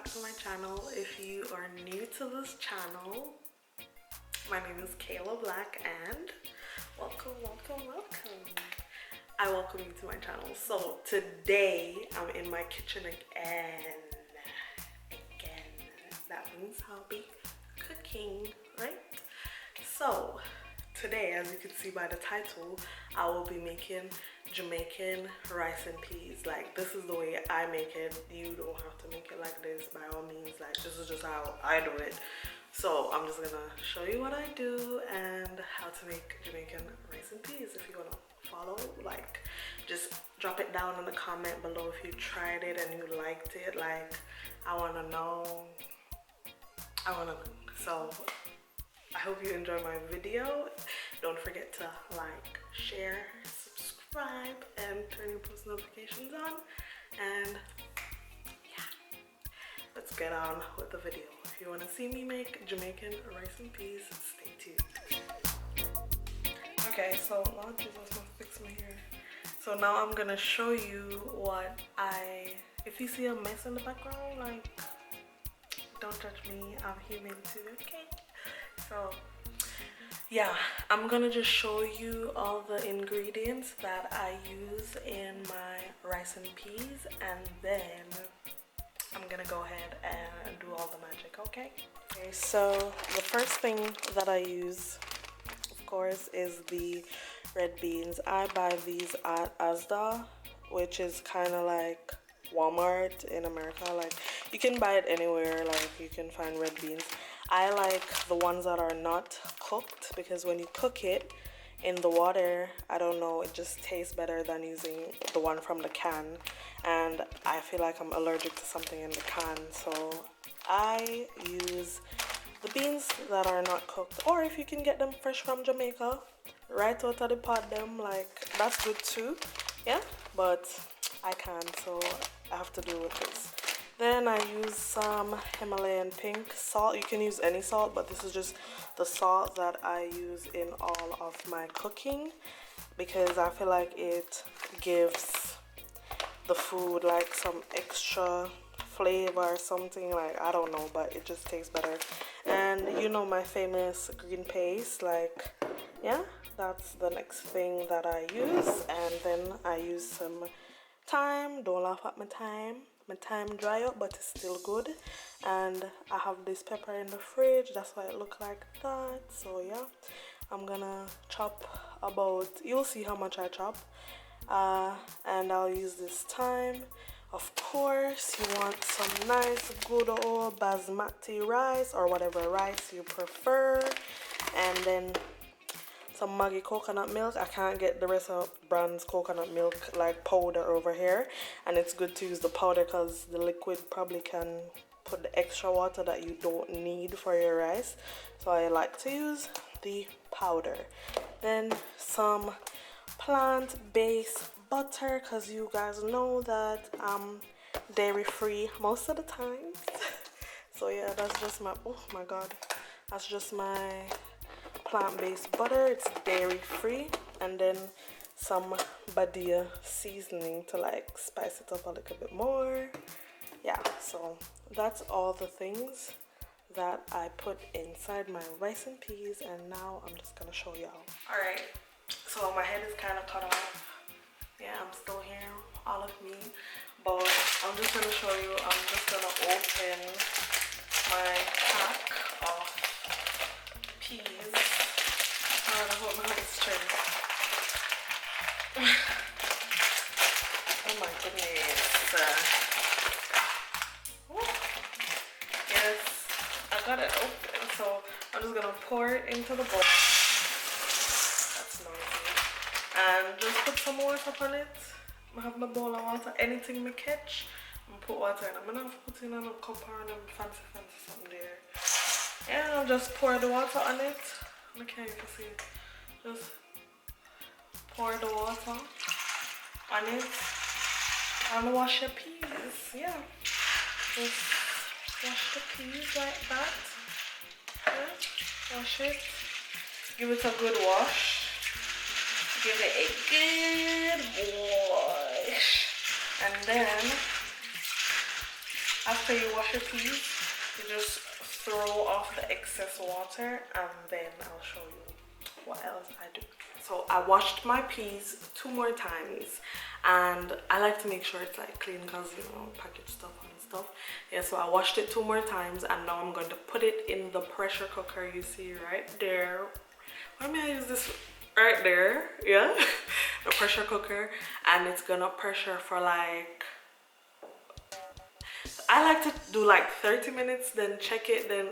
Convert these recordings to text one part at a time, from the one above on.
back to my channel. If you are new to this channel, my name is Kayla Black and welcome. I welcome you to my channel. So today I'm in my kitchen again. That means I'll be cooking, right? So today, as you can see by the title, I will be making Jamaican rice and peas. Like, this is the way I make it. You don't have to make it like this, by all means. Like, this is just how I do it. So I'm just gonna show you what I do and how to make Jamaican rice and peas. If you wanna follow, like, just drop it down in the comment below if you tried it and you liked it. Like, I wanna know. So I hope you enjoy my video. Don't forget to like, share, subscribe, and turn your post notifications on. And yeah, let's get on with the video. If you want to see me make Jamaican rice and peas, stay tuned. Okay, so Lord Jesus, I'm gonna fix my hair. So now I'm gonna show you what if you see a mess in the background, like, don't judge me, I'm human too, okay? So yeah, I'm gonna just show you all the ingredients that I use in my rice and peas, and then I'm gonna go ahead and do all the magic, okay? Okay, so the first thing that I use, of course, is the red beans. I buy these at Asda, which is kind of like Walmart in America. Like, you can buy it anywhere, like you can find red beans. I like the ones that are not cooked, because when you cook it in the water, I don't know, it just tastes better than using the one from the can, and I feel like I'm allergic to something in the can. So I use the beans that are not cooked, or if you can get them fresh from Jamaica, right out of the pod them, like, that's good too, yeah, but I can't, so I have to do with this. Then I use some Himalayan pink salt. You can use any salt, but this is just the salt that I use in all of my cooking, because I feel like it gives the food like some extra flavor or something, like, I don't know, but it just tastes better. And you know my famous green paste, like, yeah, that's the next thing that I use. And then I use some thyme. Don't laugh at my thyme. My thyme dry up, but it's still good. And I have this pepper in the fridge, that's why it look like that. So yeah, I'm gonna chop about, you'll see how much I chop, and I'll use this thyme. Of course, you want some nice good old basmati rice, or whatever rice you prefer, and then some Maggi coconut milk. I can't get the rest of brand's coconut milk like powder over here, and it's good to use the powder because the liquid probably can put the extra water that you don't need for your rice. So I like to use the powder. Then some plant-based butter, because you guys know that I'm dairy free most of the time. So yeah, that's just my, oh my god, that's just my plant-based butter. It's dairy free. And then some badia seasoning to like spice it up a little bit more. Yeah, so that's all the things that I put inside my rice and peas, and now I'm just gonna show y'all. All right, so my head is kind of cut off. Yeah, I'm still here, all of me, but I'm just gonna show you. I'm just gonna open my pack of peas. I hope my head is straight. Oh my goodness. Yes, I got it open, so I'm just gonna pour it into the bowl. That's noisy. And just put some water on it. I have my bowl of water. Anything me catch, I'm gonna put water in. I'm gonna have to put in a cup or a fancy something there. Yeah, I'll just pour the water on it. Look here, you can see. Just pour the water on it and wash your peas. Yeah, just wash the peas like that. Yeah, wash it. Give it a good wash. Give it a good wash. And then After you wash your peas, you just throw off the excess water, and then I'll show you what else I do. So I washed my peas 2 more times, and I like to make sure it's like clean because, you know, package stuff and stuff. Yeah, so I washed it 2 more times, and now I'm going to put it in the pressure cooker. You see right there. Why may I use this? Right there, yeah. The pressure cooker, and it's gonna pressure for like, I like to do like 30 minutes, then check it, then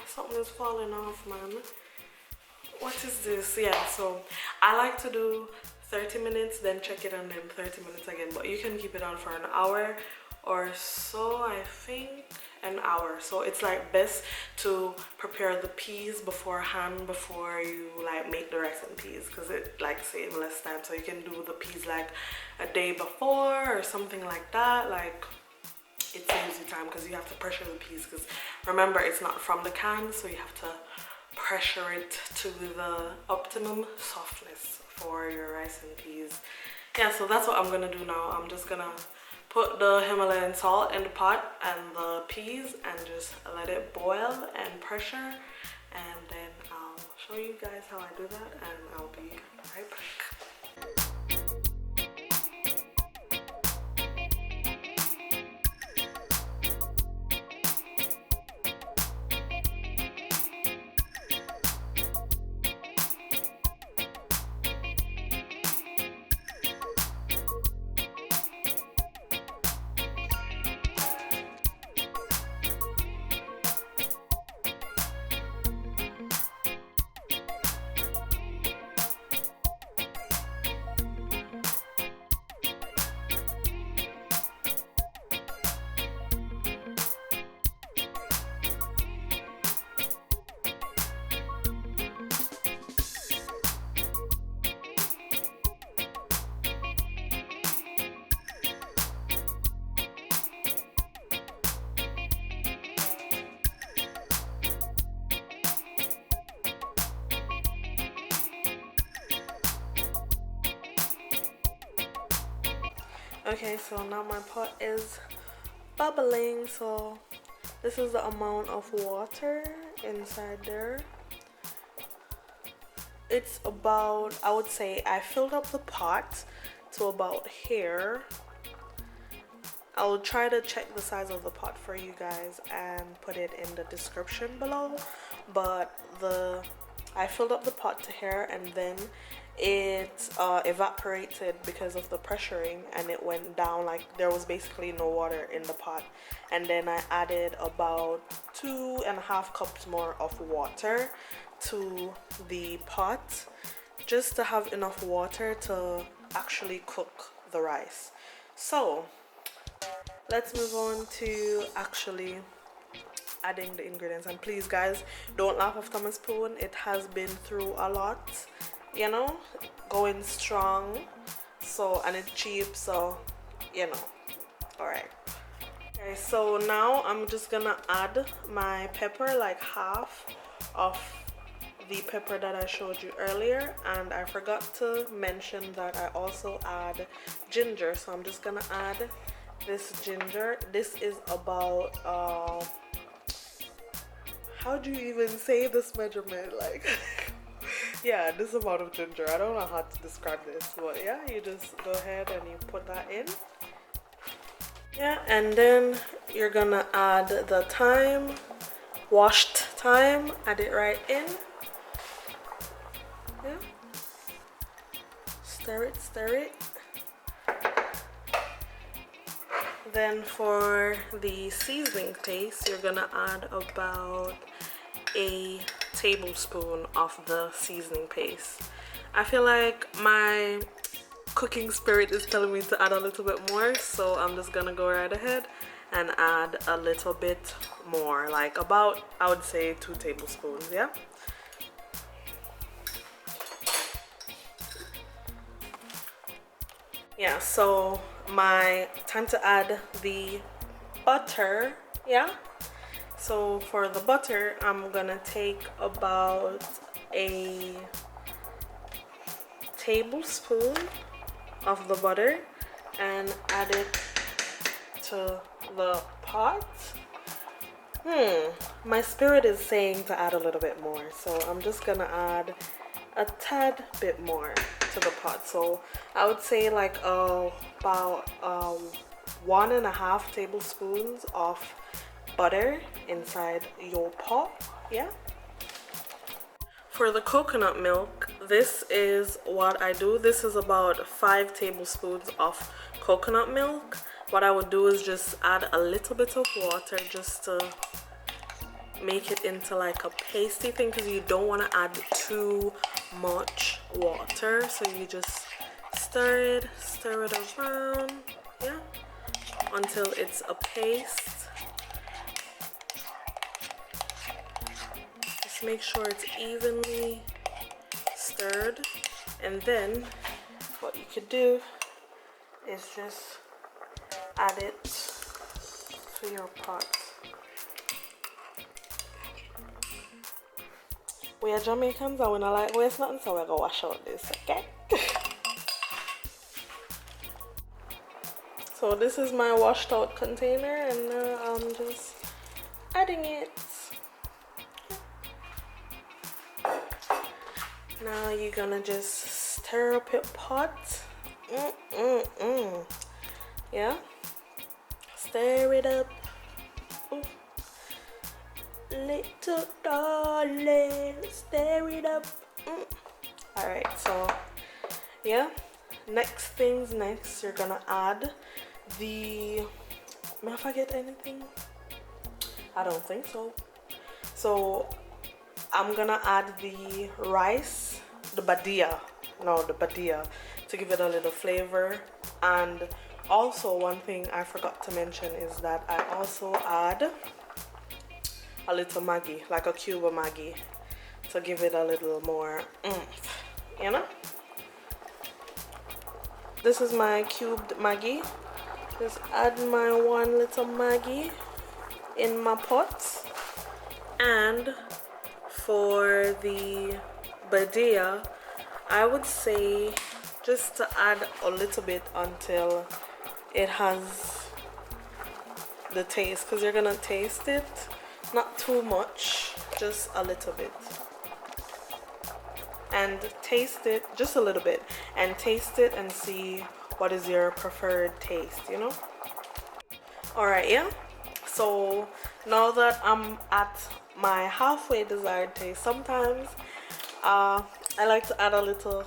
something is falling off, man. What is this? Yeah, so I like to do 30 minutes, then check it, and then 30 minutes again, but you can keep it on for an hour or so. I think an hour. So it's like best to prepare the peas beforehand before you like make the rice and peas, because it like saves less time. So you can do the peas like a day before or something like that. Like, it saves you time because you have to pressure the peas, because remember, it's not from the can, so you have to pressure it to the optimum softness for your rice and peas. Yeah, so that's what I'm gonna do now. I'm just gonna put the Himalayan salt in the pot and the peas and just let it boil and pressure, and then I'll show you guys how I do that, and I'll be right back. Okay, so now my pot is bubbling, so this is the amount of water inside there. It's about, I would say I filled up the pot to about here. I'll try to check the size of the pot for you guys and put it in the description below, but I filled up the pot to here, and then it evaporated because of the pressuring, and it went down, like there was basically no water in the pot. And then I added about 2.5 cups more of water to the pot, just to have enough water to actually cook the rice. So let's move on to actually adding the ingredients. And please guys, don't laugh after my spoon. It has been through a lot, you know, going strong, so, and it's cheap, so, you know. All right. Okay, so now I'm just gonna add my pepper, like half of the pepper that I showed you earlier, and I forgot to mention that I also add ginger, so I'm just gonna add this ginger. This is about how do you even say this measurement, like yeah, this amount of ginger. I don't know how to describe this, but yeah, you just go ahead and you put that in. Yeah, and then you're gonna add the thyme, washed thyme, add it right in. Yeah, stir it, stir it. Then for the seasoning paste, you're gonna add about a tablespoon of the seasoning paste. I feel like my cooking spirit is telling me to add a little bit more, so I'm just gonna go right ahead and add a little bit more, like about, I would say 2 tablespoons. Yeah. Yeah, so my time to add the butter. Yeah, so for the butter, I'm gonna take about a tablespoon of the butter and add it to the pot, my spirit is saying to add a little bit more, so I'm just gonna add a tad bit more to the pot. So I would say like about 1.5 tablespoons of butter inside your pot. Yeah. For the coconut milk, this is what I do. This is about 5 tablespoons of coconut milk. What I would do is just add a little bit of water just to make it into like a pasty thing, because you don't want to add too much water. So you just stir it around, yeah, until it's a paste. Just make sure it's evenly stirred, and then what you could do is just add it to your pot. We are Jamaicans and we don't like waste nothing, so we're gonna wash out this, okay? So this is my washed out container, and I'm just adding it. Now you're gonna just stir up your pot. Yeah, stir it up. Ooh. Little darling, stir it up. All right, so yeah, next things next, you're gonna add the, may I forget anything? I don't think so. So I'm gonna add the rice, the badia to give it a little flavor. And also one thing I forgot to mention is that I also add a little Maggi, like a cube of Maggi, to give it a little more oomph, you know? This is my cubed Maggi. Just add my 1 little Maggi in my pot. And for the badia, I would say just to add a little bit until it has the taste, because you're gonna taste it. Not too much, just a little bit. And taste it, just a little bit, and taste it and see what is your preferred taste, you know? Alright, yeah. So now that I'm at my halfway desired taste, sometimes I like to add a little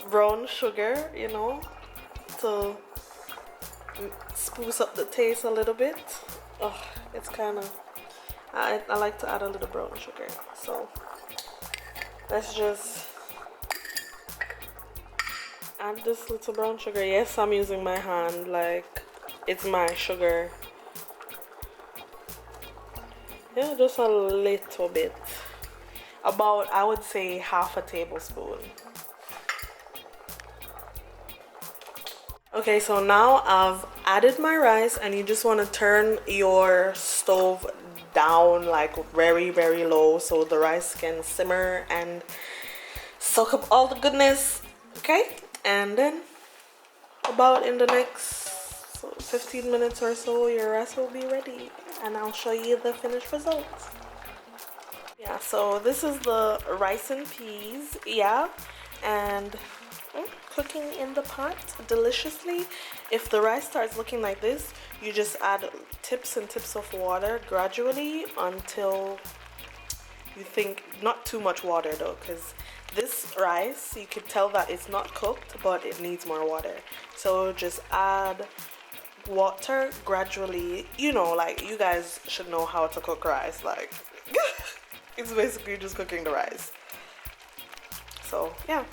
brown sugar, you know, to spruce up the taste a little bit. Oh, it's kind of, I like to add a little brown sugar. So let's just add this little brown sugar. Yes, I'm using my hand like it's my sugar. Yeah, just a little bit. About, I would say, half a tablespoon. Okay, so now I've added my rice, and you just want to turn your stove down like very, very low so the rice can simmer and soak up all the goodness. Okay, and then about in the next 15 minutes or so, your rice will be ready, and I'll show you the finished results. Yeah, so this is the rice and peas, yeah, and cooking in the pot deliciously. If the rice starts looking like this, you just add tips and tips of water gradually until you think, not too much water though, because this rice, you could tell that it's not cooked, but it needs more water. So just add water gradually. You know, like, you guys should know how to cook rice, like it's basically just cooking the rice. So yeah.